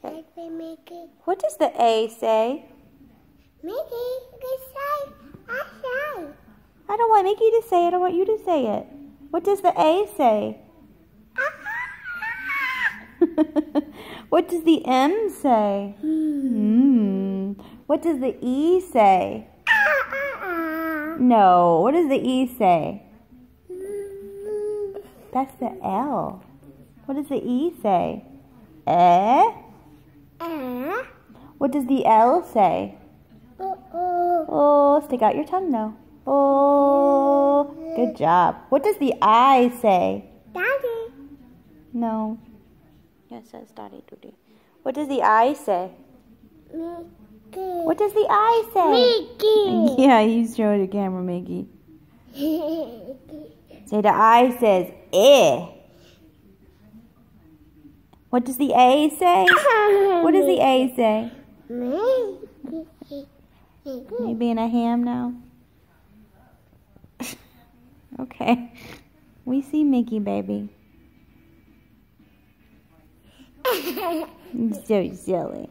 I say Mickey. What does the A say? Mickey, good say. I say. I don't want Mickey to say it. I want you to say it. What does the A say? What does the M say? What does the E say? No. What does the E say? That's the L. What does the E say? Eh? What does the L say? Oh, stick out your tongue now. Oh, good job. What does the I say? Daddy. No. It says Daddy Doody. What does the I say? Mickey. What does the I say? Mickey. Yeah, you show the camera, Mickey. Say the I says eh. What does the A say? What does the A say? You being a ham now? Okay. We see Mickey, baby. So silly.